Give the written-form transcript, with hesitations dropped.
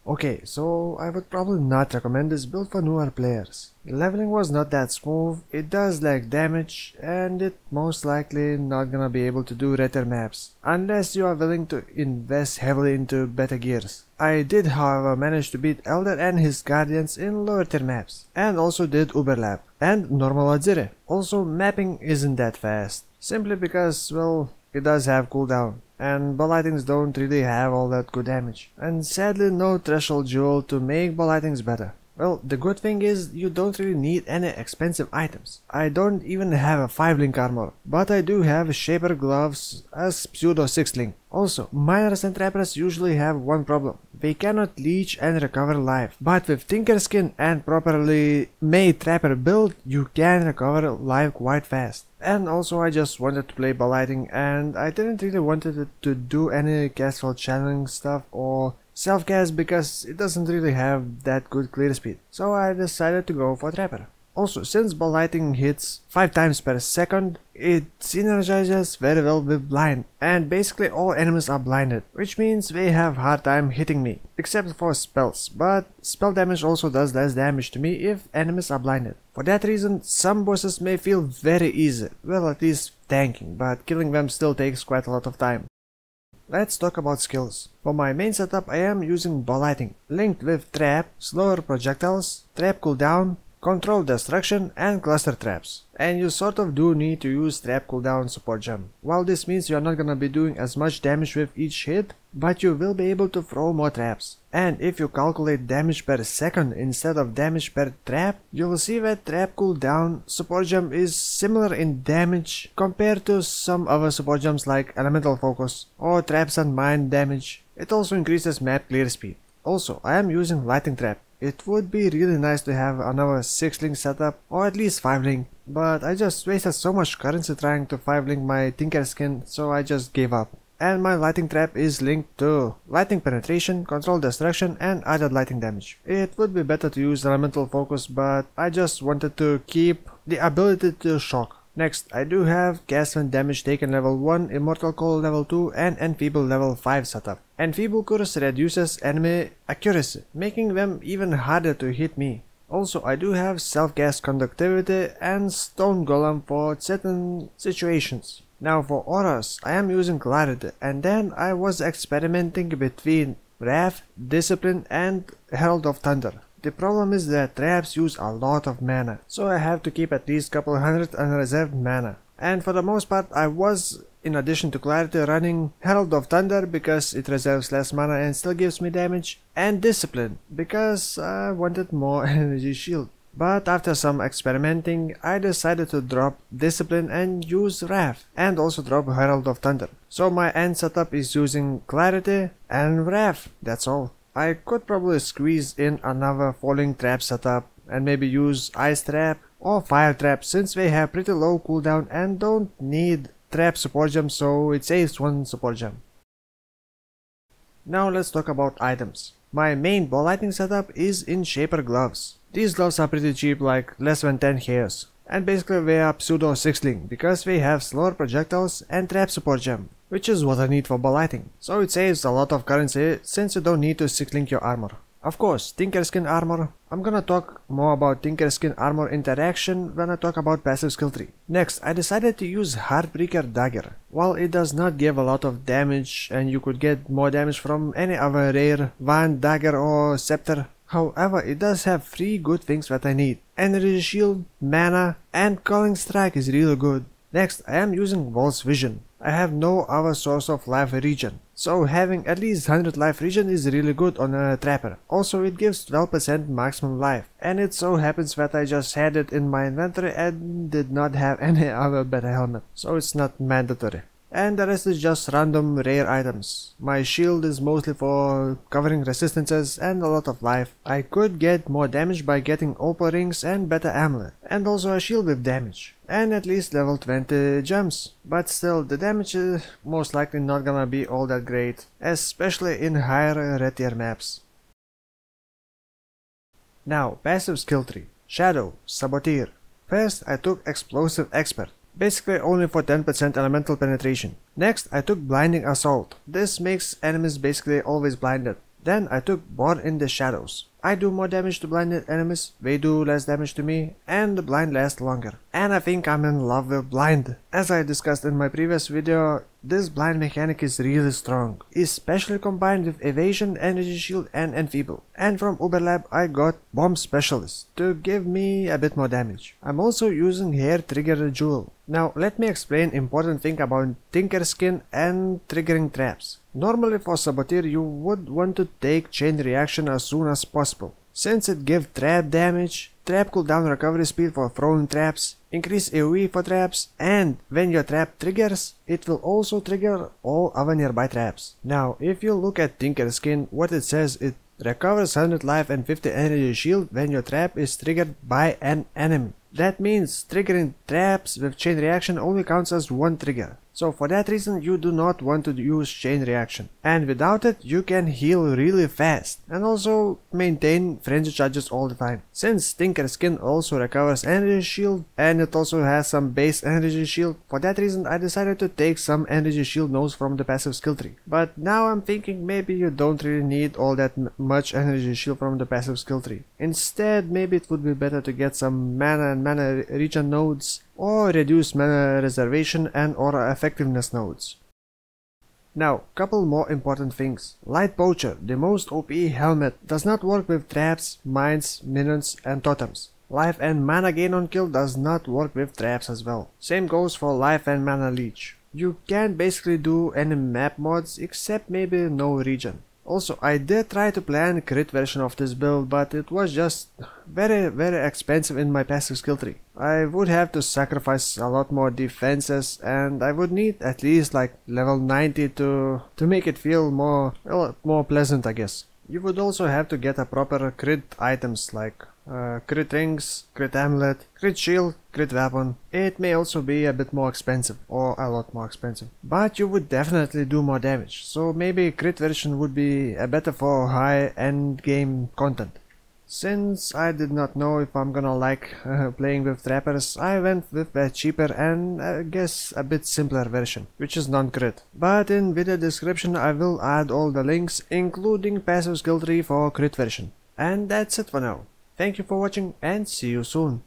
Okay, so I would probably not recommend this build for newer players. The leveling was not that smooth, it does lack damage, and it most likely not gonna be able to do rare maps, unless you are willing to invest heavily into better gears. I did however manage to beat Elder and his guardians in lower tier maps, and also did Uberlap, and normal Adzire. Also mapping isn't that fast, simply because, well, it does have cooldown, and Ball Lightnings don't really have all that good damage, and sadly no threshold jewel to make Ball Lightnings better. Well, the good thing is you don't really need any expensive items. I don't even have a 5-link armor, but I do have Shaper gloves as pseudo 6-link. Also, miners and trappers usually have one problem. They cannot leech and recover life, but with Tinkerskin and properly made trapper build, you can recover life quite fast. And also I just wanted to play Ball Lightning and I didn't really wanted it to do any castful channeling stuff or self-cast because it doesn't really have that good clear speed, so I decided to go for Trapper. Also, since Ball Lightning hits 5 times per second, it synergizes very well with Blind, and basically all enemies are blinded, which means they have hard time hitting me, except for spells, but spell damage also does less damage to me if enemies are blinded. For that reason, some bosses may feel very easy, well at least tanking, but killing them still takes quite a lot of time. Let's talk about skills. For my main setup I am using Ball Lightning, linked with Trap, Slower Projectiles, Trap Cooldown, Control Destruction and Cluster Traps. And you sort of do need to use Trap Cooldown Support Gem. While this means you are not gonna be doing as much damage with each hit, but you will be able to throw more traps. And if you calculate damage per second instead of damage per trap, you will see that Trap Cooldown Support Gem is similar in damage compared to some other support gems like Elemental Focus or Traps and Mind damage. It also increases map clear speed. Also, I am using Lightning Trap. It would be really nice to have another 6-link setup or at least 5-link, but I just wasted so much currency trying to 5-link my Tinkerskin, so I just gave up. And my Lightning Trap is linked to Lightning Penetration, Control Destruction and added lightning damage. It would be better to use Elemental Focus, but I just wanted to keep the ability to shock. Next, I do have Cast when Damage Taken level 1, Immortal Call level 2 and Enfeeble level 5 setup. Enfeeble curse reduces enemy accuracy, making them even harder to hit me. Also, I do have self-cast Conductivity and Stone Golem for certain situations. Now for auras, I am using Clarity, and then I was experimenting between Wrath, Discipline and Herald of Thunder. The problem is that traps use a lot of mana, so I have to keep at least couple hundred unreserved mana. And for the most part I was, in addition to Clarity, running Herald of Thunder because it reserves less mana and still gives me damage, and Discipline because I wanted more energy shield. But after some experimenting, I decided to drop Discipline and use Wrath, and also drop Herald of Thunder. So my end setup is using Clarity and Wrath, that's all. I could probably squeeze in another falling trap setup and maybe use Ice Trap or Fire Trap since they have pretty low cooldown and don't need trap support gem, so it saves one support gem. Now let's talk about items. My main Ball Lightning setup is in Shaper gloves. These gloves are pretty cheap, like less than 10 hairs. And basically they are pseudo 6-link because they have slower projectiles and trap support gem, which is what I need for Ball Lightning. So it saves a lot of currency since you don't need to 6-link your armor. Of course, Tinkerskin armor. I'm gonna talk more about Tinkerskin armor interaction when I talk about passive skill tree. Next, I decided to use Heartbreaker Dagger. While it does not give a lot of damage and you could get more damage from any other rare wand, dagger or scepter, however, it does have 3 good things that I need. Energy shield, mana, and calling strike is really good. Next, I am using Wolf's Vision. I have no other source of life regen, so having at least 100 life regen is really good on a trapper. Also, it gives 12% maximum life, and it so happens that I just had it in my inventory and did not have any other better helmet, so it's not mandatory. And the rest is just random rare items. My shield is mostly for covering resistances and a lot of life. I could get more damage by getting opal rings and better amulet, and also a shield with damage, and at least level 20 gems. But still, the damage is most likely not gonna be all that great, especially in higher red tier maps. Now, passive skill tree. Shadow, Saboteur. First, I took Explosive Expert. Basically only for 10% elemental penetration. Next, I took Blinding Assault. This makes enemies basically always blinded. Then I took Born in the Shadows. I do more damage to blinded enemies, they do less damage to me, and the blind lasts longer. And I think I'm in love with blind. As I discussed in my previous video, this blind mechanic is really strong, especially combined with evasion, energy shield, and enfeeble. And from Uberlab I got Bomb Specialist to give me a bit more damage. I'm also using Hair Trigger Jewel. Now let me explain important thing about Tinkerskin and triggering traps. Normally for Saboteur you would want to take chain reaction as soon as possible, since it gives trap damage, trap cooldown recovery speed for throwing traps, increase AoE for traps, and when your trap triggers, it will also trigger all other nearby traps. Now if you look at Tinkerskin, what it says, it recovers 100 life and 50 energy shield when your trap is triggered by an enemy. That means triggering traps with chain reaction only counts as one trigger. So for that reason you do not want to use chain reaction. And without it you can heal really fast and also maintain frenzy charges all the time. Since Tinkerskin also recovers energy shield and it also has some base energy shield, for that reason I decided to take some energy shield nodes from the passive skill tree. But now I'm thinking maybe you don't really need all that much energy shield from the passive skill tree. Instead maybe it would be better to get some mana and mana regen nodes, or reduce mana reservation and or effectiveness nodes. Now, couple more important things. Light Poacher, the most OP helmet, does not work with traps, mines, minions and totems. Life and mana gain on kill does not work with traps as well. Same goes for life and mana leech. You can basically do any map mods except maybe no regen. Also, I did try to plan a crit version of this build, but it was just very expensive in my passive skill tree. I would have to sacrifice a lot more defenses and I would need at least like level 90 to make it feel more pleasant, I guess. You would also have to get a proper crit items like crit rings, crit amulet, crit shield, crit weapon. It may also be a bit more expensive, or a lot more expensive, but you would definitely do more damage, so maybe crit version would be better for high end game content. Since I did not know if I'm gonna like playing with trappers, I went with a cheaper and I guess a bit simpler version, which is non-crit. But in video description I will add all the links, including passive skill tree for crit version. And that's it for now. Thank you for watching and see you soon.